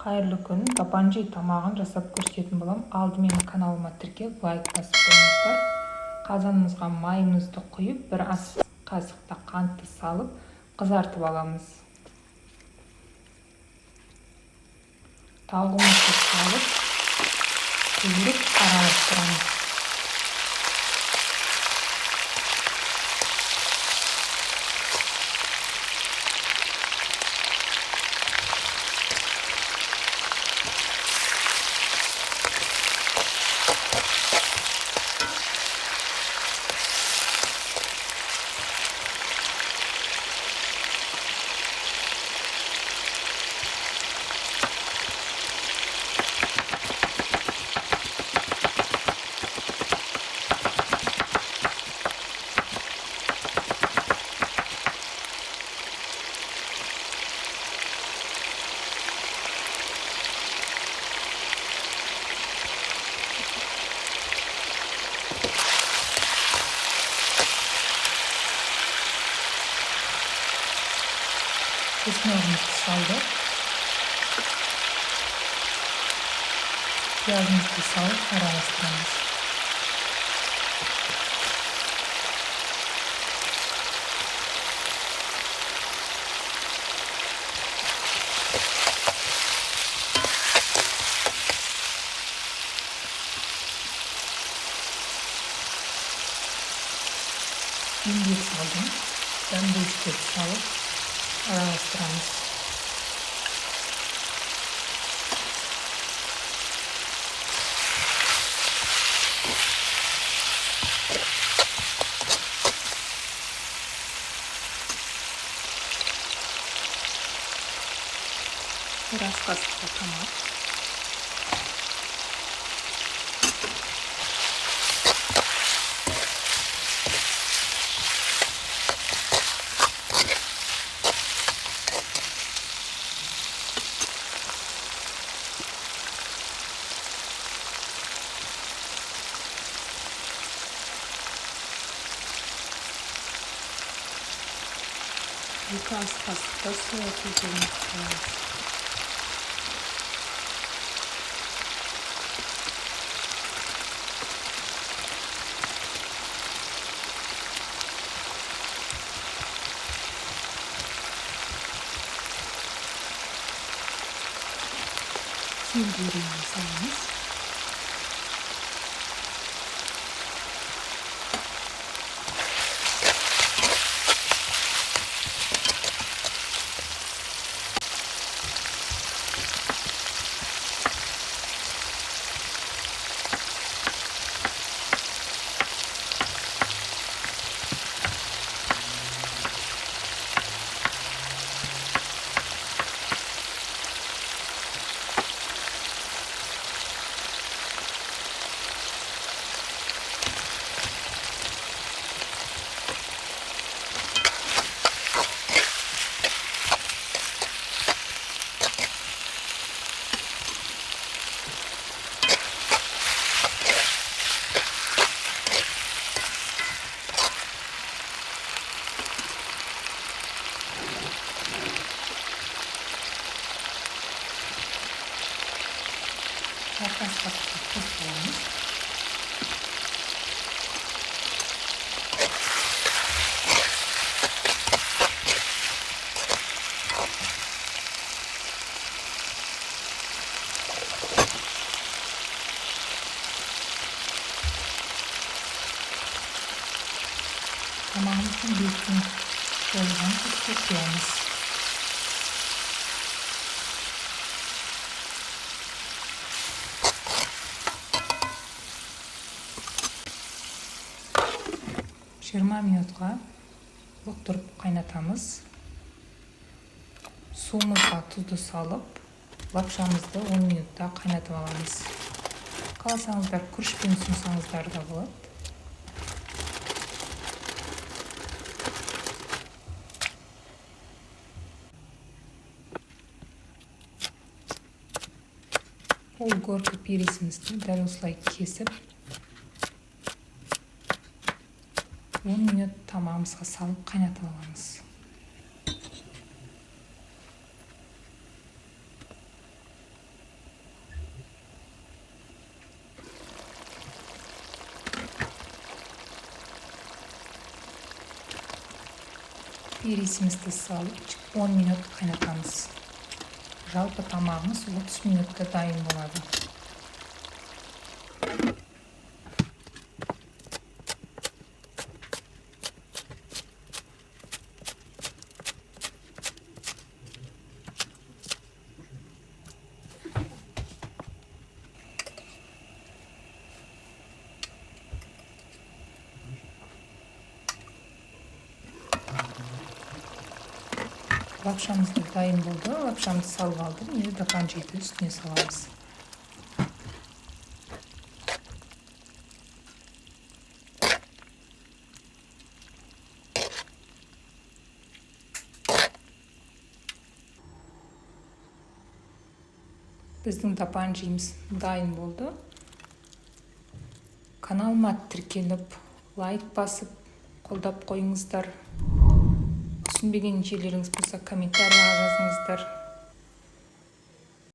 Қайырлы күн, бабанжи тамағын жасап көрсететін болам. Алдымен каналыма тіркеліп, лайк басып қойыңыздар. Қазанымызға майымызды құйып, бір ас қасықта қантты салып, қызартып аламыз. Тауығымызды салып, көбірек араластырамыз. Чесногымызды салдық. Пиязымызды салып араластырамыз. Еңбек салдым. Дәмдеуіштерді салып араластырамыз. Bir az қасықта томат. Екі ас қасықта соя көзімізді қоямыз. Сельдерейді саламыз. Biraz qasыққа тұз саламыз. Тамағымыздың бетін жолған тұзды қоямыз. Жиырма минутқа бұқтырып қайнатамыз. Суымызға тұзды салып, лапшамызды 10 минутта қайнатып аламыз. Қаласаңыздар, күрішпен ұсынсаңыздар да болады. Ол горкі пересімізді дәл осылай кесіп, 10 минут тамағымызға салып қайнатып аламыз. ирисімізді салып 10 минут қайнатамыз. Жалпы тамағымыз 30 минутта дайын болады. Лапшамыз дайын болды. Лапшамызды салып алдым. Енді тапанчиді үстіне саламыз. Біздің тапанчиіміз дайын болды. Каналыма тіркеліп, лайк басып, қолдап қойыңыздар. Түсінбеген жерлеріңіз болса комментарияға жазыңыздар.